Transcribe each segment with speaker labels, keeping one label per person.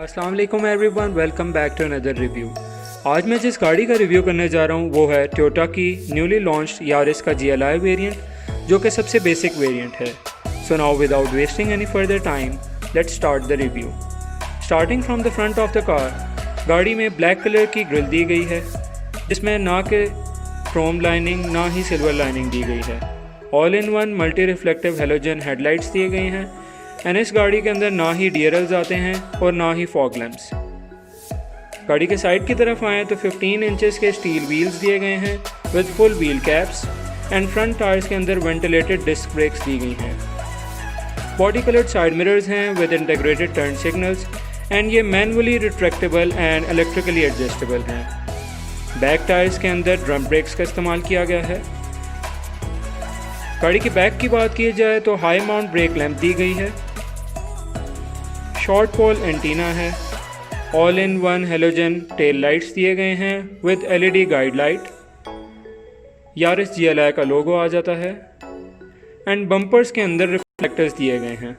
Speaker 1: अस्सलाम वालेकुम everyone, welcome back to another review. आज मैं जिस गाड़ी का रिव्यू करने जा रहा हूँ वो है टोयोटा की न्यूली लॉन्च्ड यारिस का GLI वेरिएंट, जो कि सबसे बेसिक वेरिएंट है। So now without wasting any further time, let's start the review. Starting from the front of the car, गाड़ी में ब्लैक कलर की ग्रिल दी गई है, जिसमें ना कि क्रोम लाइनिंग ना ही सिल्वर लाइनिंग दी गई है। All in one multi reflective halogen headlights दिए गए हैं एंड इस गाड़ी के अंदर ना ही DRLs आते हैं और ना ही फॉग लैम्प्स। गाड़ी के साइड की तरफ आएँ तो 15 इंचेस के स्टील व्हील्स दिए गए हैं with full wheel caps and front tyres के अंदर वेंटिलेटेड डिस्क ब्रेक्स दी गई हैं। बॉडी कलर्ड साइड मिरर्स हैं with integrated turn signals and ये manually retractable and electrically adjustable हैं। बैक टायर्स के अंदर ड्रम ब्रेक्स का इस्तेमाल किया गया है। गाड़ी के बैक की बात की जाए तो हाई माउंट ब्रेक लैंप दी गई है, शॉर्ट पोल एंटीना है, all in one halogen tail lights दिए गए हैं with LED guide light, Yaris GLI का लोगो आ जाता है एंड बम्पर्स के अंदर रिफ्लेक्टर्स दिए गए हैं।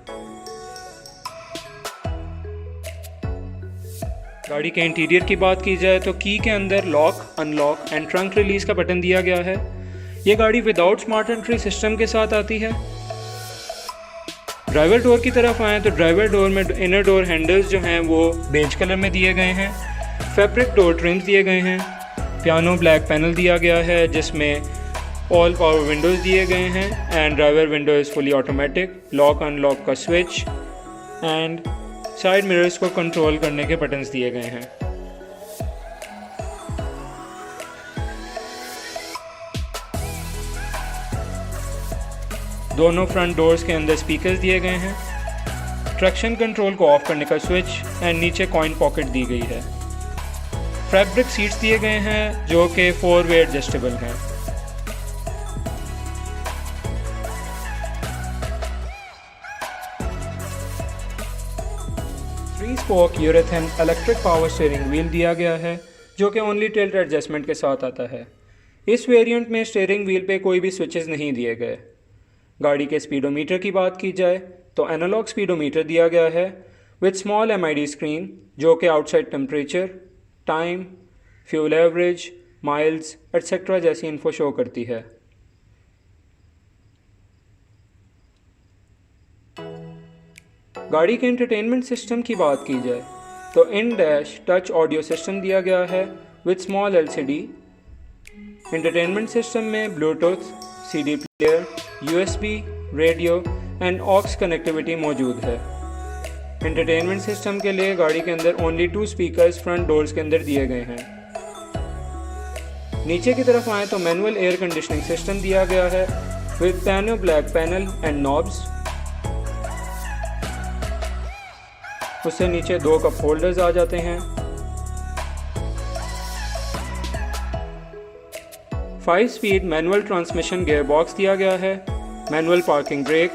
Speaker 1: गाड़ी के इंटीरियर की बात की जाए तो की के अंदर lock, unlock and trunk release का बटन दिया गया है। ये गाड़ी विदाउट स्मार्ट एंट्री सिस्टम के साथ आती है। ड्राइवर डोर की तरफ आएँ तो ड्राइवर डोर में इनर डोर हैंडल्स जो हैं वो बेज कलर में दिए गए हैं। फैब्रिक डोर ट्रिम्स दिए गए हैं। पियानो ब्लैक पैनल दिया गया है जिसमें ऑल पावर विंडोज़ दिए गए हैं and driver window is fully automatic, lock unlock का स्विच एंड साइड मिरर्स को कंट्रोल करने के बटन्स दिए गए हैं। दोनों फ्रंट डोर्स के अंदर स्पीकर्स दिए गए हैं। ट्रैक्शन कंट्रोल को ऑफ करने का स्विच एंड नीचे कॉइन पॉकेट दी गई है। फैब्रिक सीट्स दिए गए हैं जो कि 4 वे एडजस्टेबल हैं। Three spoke urethane electric power steering wheel दिया गया है जो कि ओनली टिल्ट एडजस्टमेंट के साथ आता है। इस वेरिएंट में स्टीयरिंग व्हील पे कोई भी स्विचेस नहीं दिए गए। गाड़ी के स्पीडोमीटर की बात की जाए तो एनालॉग स्पीडोमीटर दिया गया है विद स्मॉल MID स्क्रीन जो कि outside temperature, time, fuel average, miles etcetera जैसी इन्फो शो करती है। गाड़ी के एंटरटेनमेंट सिस्टम की बात की जाए तो in dash touch audio system दिया गया है with small LCD। Entertainment system में Bluetooth, CD player, USB, radio and aux connectivity मौजूद है। एंटरटेनमेंट सिस्टम के लिए गाड़ी के अंदर ओनली 2 स्पीकर्स फ्रंट डोर्स के अंदर दिए गए हैं। नीचे की तरफ आएँ तो मैनुअल एयर कंडीशनिंग सिस्टम दिया गया है with piano black panel and knobs. उससे नीचे 2 कप होल्डर्स आ जाते हैं। 5 speed manual transmission gear box दिया गया है। मैनुअल पार्किंग ब्रेक,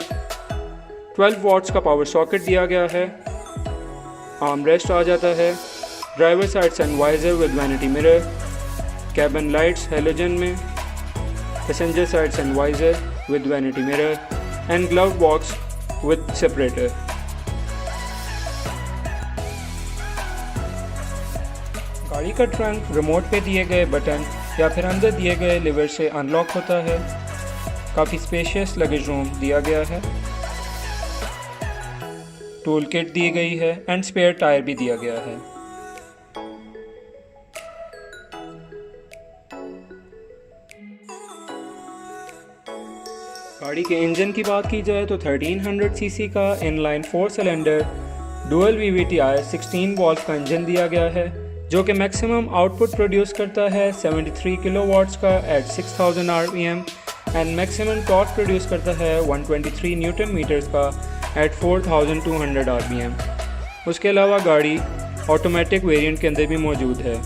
Speaker 1: 12 वॉट्स का पावर सॉकेट दिया गया है। आर्म रेस्ट आ जाता है। Driver side sun visor with vanity mirror, cabin lights halogen में, passenger side sun visor with vanity mirror and glove box with separator. गाड़ी का ट्रंक रिमोट पे दिए गए बटन या फिर अंदर दिए गए लीवर से अनलॉक होता है। काफ़ी स्पेशियस लगेज रूम दिया गया है। टूल किट दी गई है एंड स्पेयर टायर भी दिया गया है। गाड़ी के इंजन की बात की जाए तो 1300 सीसी का inline 4 cylinder dual VVTi 16 valve का इंजन दिया गया है जो कि मैक्सिमम आउटपुट प्रोड्यूस करता है 73 किलोवाट्स का at 6000 RPM and maximum torque produce करता है 123 न्यूटन मीटर्स का एट 4200 RPM। उसके अलावा गाड़ी ऑटोमेटिक वेरिएंट के अंदर भी मौजूद है।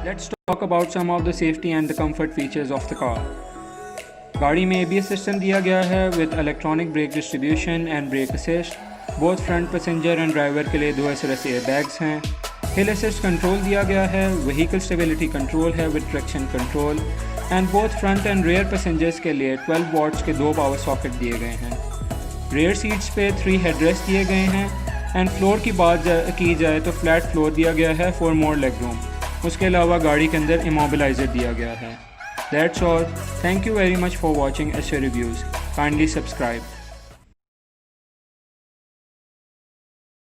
Speaker 1: Let's talk about some of the safety and the comfort features of the car. गाड़ी में ABS सिस्टम दिया गया है with electronic brake distribution and brake assist. Both front passenger and driver के लिए 2 SRS एयरबैग्स हैं। हिल असिस्ट कंट्रोल दिया गया है। व्हीकल स्टेबिलिटी कंट्रोल है with traction control and both front and rear passengers के लिए 12 वॉट्स के 2 पावर सॉकेट दिए गए हैं। रेयर सीट्स पे 3 हेडरेस्ट दिए गए हैं एंड फ्लोर की बात की जाए तो फ्लैट फ्लोर दिया गया है फॉर मोर लेग रूम। उसके अलावा गाड़ी के अंदर इमोबिलाइज़र दिया गया है। That's all. Thank you very much for watching S reviews. Kindly subscribe.